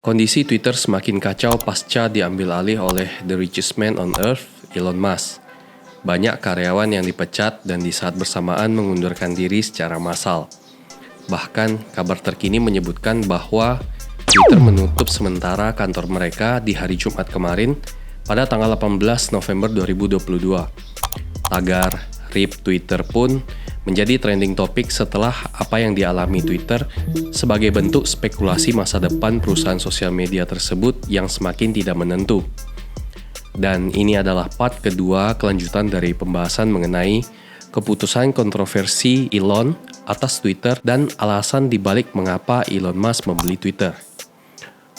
Kondisi Twitter semakin kacau pasca diambil alih oleh the richest man on earth, Elon Musk. Banyak karyawan yang dipecat dan di saat bersamaan mengundurkan diri secara massal. Bahkan, kabar terkini menyebutkan bahwa Twitter menutup sementara kantor mereka di hari Jumat kemarin pada tanggal 18 November 2022. Tagar RIP Twitter pun menjadi trending topik setelah apa yang dialami Twitter sebagai bentuk spekulasi masa depan perusahaan sosial media tersebut yang semakin tidak menentu. Dan ini adalah part kedua kelanjutan dari pembahasan mengenai keputusan kontroversi Elon atas Twitter dan alasan dibalik mengapa Elon Musk membeli Twitter.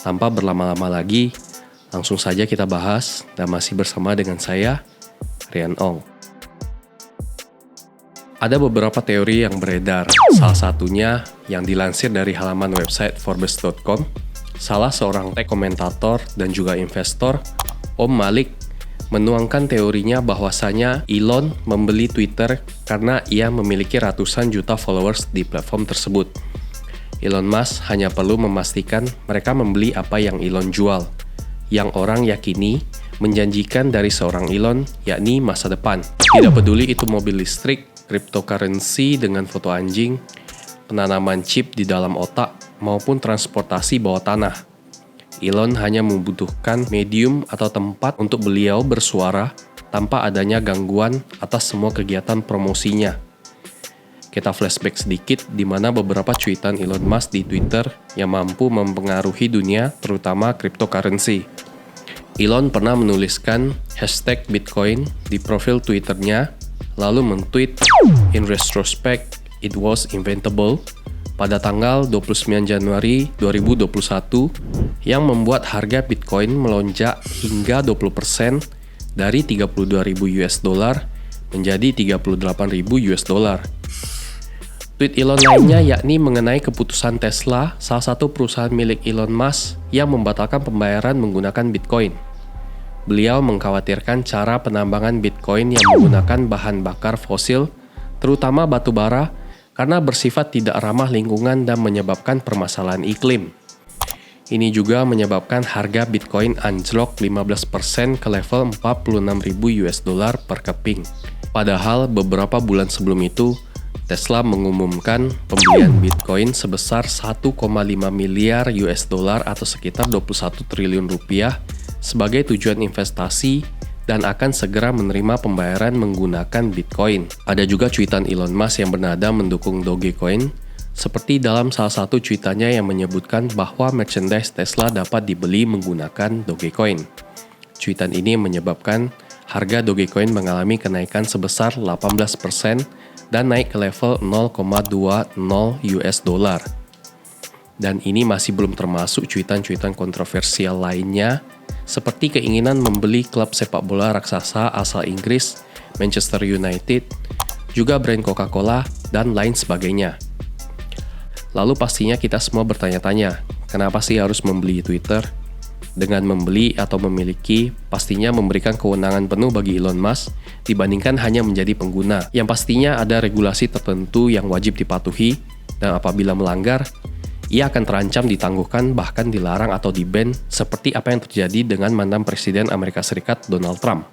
Tanpa berlama-lama lagi, langsung saja kita bahas dan masih bersama dengan saya, Rian Ong. Ada beberapa teori yang beredar, salah satunya yang dilansir dari halaman website Forbes.com. Salah seorang tech komentator dan juga investor, Om Malik, menuangkan teorinya bahwasanya Elon membeli Twitter karena ia memiliki ratusan juta followers di platform tersebut. Elon Musk hanya perlu memastikan mereka membeli apa yang Elon jual, yang orang yakini menjanjikan dari seorang Elon, yakni masa depan. Tidak peduli itu mobil listrik, cryptocurrency dengan foto anjing, penanaman chip di dalam otak, maupun transportasi bawah tanah. Elon hanya membutuhkan medium atau tempat untuk beliau bersuara tanpa adanya gangguan atas semua kegiatan promosinya. Kita flashback sedikit di mana beberapa cuitan Elon Musk di Twitter yang mampu mempengaruhi dunia, terutama cryptocurrency. Elon pernah menuliskan hashtag Bitcoin di profil Twitternya, lalu men-tweet, "In retrospect, it was inventable," pada tanggal 29 Januari 2021 yang membuat harga Bitcoin melonjak hingga 20% dari $32.000 menjadi $38.000. Tweet Elon lainnya yakni mengenai keputusan Tesla, salah satu perusahaan milik Elon Musk yang membatalkan pembayaran menggunakan Bitcoin. Beliau mengkhawatirkan cara penambangan Bitcoin yang menggunakan bahan bakar fosil, terutama batu bara, karena bersifat tidak ramah lingkungan dan menyebabkan permasalahan iklim. Ini juga menyebabkan harga Bitcoin anjlok 15% ke level $46.000 per keping. Padahal beberapa bulan sebelum itu, Tesla mengumumkan pembelian Bitcoin sebesar $1,5 miliar atau sekitar 21 triliun rupiah sebagai tujuan investasi dan akan segera menerima pembayaran menggunakan Bitcoin. Ada juga cuitan Elon Musk yang bernada mendukung Dogecoin, seperti dalam salah satu cuitannya yang menyebutkan bahwa merchandise Tesla dapat dibeli menggunakan Dogecoin. Cuitan ini menyebabkan harga Dogecoin mengalami kenaikan sebesar 18% dan naik ke level $0,20. Dan ini masih belum termasuk cuitan-cuitan kontroversial lainnya, seperti keinginan membeli klub sepak bola raksasa asal Inggris, Manchester United, juga brand Coca-Cola, dan lain sebagainya. Lalu pastinya kita semua bertanya-tanya, kenapa sih harus membeli Twitter? Dengan membeli atau memiliki, pastinya memberikan kewenangan penuh bagi Elon Musk dibandingkan hanya menjadi pengguna, yang pastinya ada regulasi tertentu yang wajib dipatuhi, dan apabila melanggar, ia akan terancam ditangguhkan bahkan dilarang atau di-ban seperti apa yang terjadi dengan mantan Presiden Amerika Serikat Donald Trump.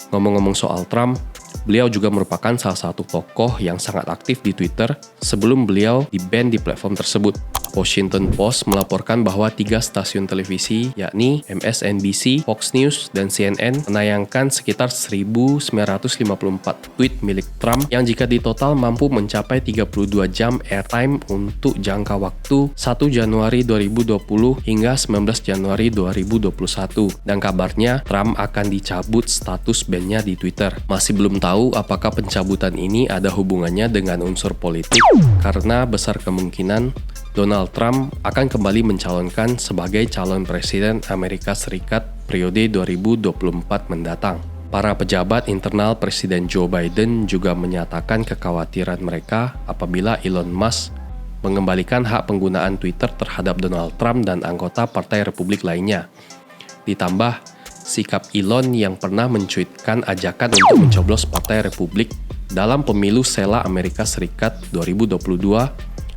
Ngomong-ngomong soal Trump, beliau juga merupakan salah satu tokoh yang sangat aktif di Twitter sebelum beliau di-ban di platform tersebut. Washington Post melaporkan bahwa 3 stasiun televisi, yakni MSNBC, Fox News, dan CNN, menayangkan sekitar 1.954 tweet milik Trump yang jika ditotal mampu mencapai 32 jam airtime untuk jangka waktu 1 Januari 2020 hingga 19 Januari 2021. Dan kabarnya Trump akan dicabut status ban-nya di Twitter. Masih belum tahu apakah pencabutan ini ada hubungannya dengan unsur politik, karena besar kemungkinan Donald Trump akan kembali mencalonkan sebagai calon presiden Amerika Serikat periode 2024 mendatang. Para pejabat internal Presiden Joe Biden juga menyatakan kekhawatiran mereka apabila Elon Musk mengembalikan hak penggunaan Twitter terhadap Donald Trump dan anggota Partai Republik lainnya. Ditambah, sikap Elon yang pernah mencuitkan ajakan untuk mencoblos Partai Republik dalam pemilu Sela Amerika Serikat 2022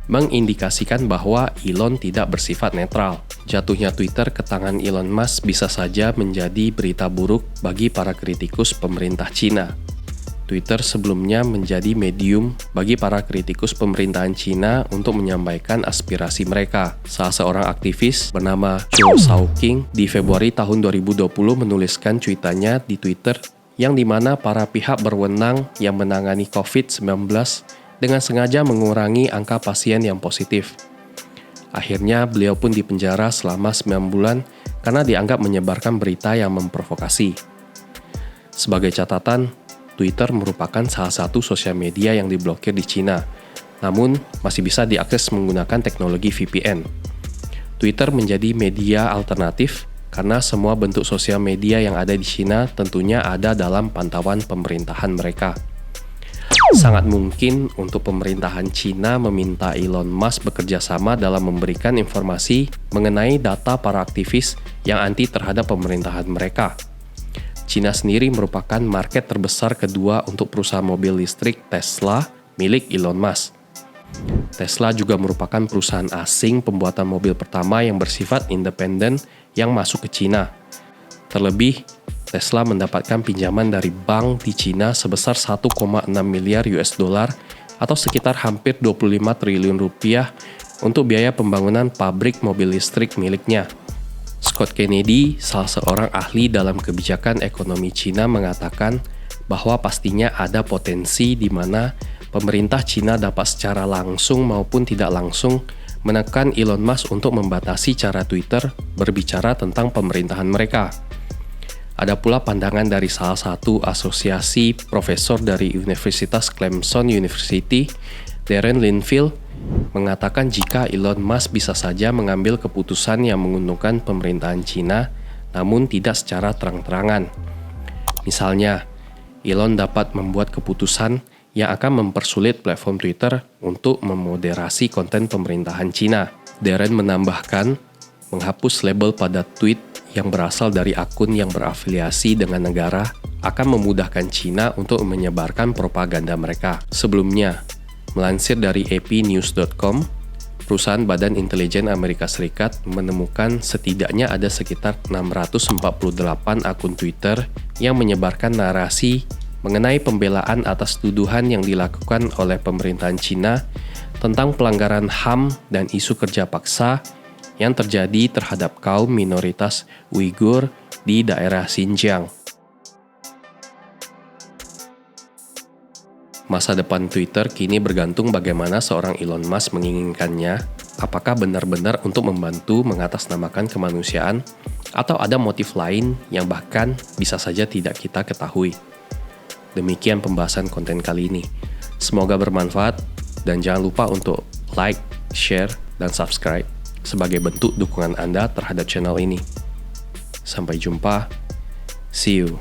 mengindikasikan bahwa Elon tidak bersifat netral. Jatuhnya Twitter ke tangan Elon Musk bisa saja menjadi berita buruk bagi para kritikus pemerintah Cina. Twitter sebelumnya menjadi medium bagi para kritikus pemerintahan Cina untuk menyampaikan aspirasi mereka. Salah seorang aktivis bernama Zhou Shaoqing di Februari tahun 2020 menuliskan cuitannya di Twitter yang dimana para pihak berwenang yang menangani COVID-19 dengan sengaja mengurangi angka pasien yang positif. Akhirnya beliau pun dipenjara selama 9 bulan karena dianggap menyebarkan berita yang memprovokasi. Sebagai catatan, Twitter merupakan salah satu sosial media yang diblokir di Cina, namun masih bisa diakses menggunakan teknologi VPN. Twitter menjadi media alternatif karena semua bentuk sosial media yang ada di Cina tentunya ada dalam pantauan pemerintahan mereka. Sangat mungkin untuk pemerintahan Cina meminta Elon Musk bekerja sama dalam memberikan informasi mengenai data para aktivis yang anti terhadap pemerintahan mereka. Cina sendiri merupakan market terbesar kedua untuk perusahaan mobil listrik Tesla milik Elon Musk. Tesla juga merupakan perusahaan asing pembuatan mobil pertama yang bersifat independen yang masuk ke Cina. Terlebih, Tesla mendapatkan pinjaman dari bank di Cina sebesar 1,6 miliar US dollar atau sekitar hampir 25 triliun rupiah untuk biaya pembangunan pabrik mobil listrik miliknya. Scott Kennedy, salah seorang ahli dalam kebijakan ekonomi Cina, mengatakan bahwa pastinya ada potensi di mana pemerintah Cina dapat secara langsung maupun tidak langsung menekan Elon Musk untuk membatasi cara Twitter berbicara tentang pemerintahan mereka. Ada pula pandangan dari salah satu asosiasi profesor dari Universitas Clemson University, Darren Linfield, mengatakan jika Elon Musk bisa saja mengambil keputusan yang menguntungkan pemerintahan Cina, namun tidak secara terang-terangan. Misalnya, Elon dapat membuat keputusan yang akan mempersulit platform Twitter untuk memoderasi konten pemerintahan Cina. Darren menambahkan, menghapus label pada tweet yang berasal dari akun yang berafiliasi dengan negara akan memudahkan Cina untuk menyebarkan propaganda mereka. Sebelumnya, melansir dari apnews.com, perusahaan Badan Intelijen Amerika Serikat menemukan setidaknya ada sekitar 648 akun Twitter yang menyebarkan narasi mengenai pembelaan atas tuduhan yang dilakukan oleh pemerintahan Cina tentang pelanggaran HAM dan isu kerja paksa yang terjadi terhadap kaum minoritas Uighur di daerah Xinjiang. Masa depan Twitter kini bergantung bagaimana seorang Elon Musk menginginkannya, apakah benar-benar untuk membantu mengatasnamakan kemanusiaan, atau ada motif lain yang bahkan bisa saja tidak kita ketahui. Demikian pembahasan konten kali ini. Semoga bermanfaat, dan jangan lupa untuk like, share, dan subscribe sebagai bentuk dukungan Anda terhadap channel ini. Sampai jumpa. See you.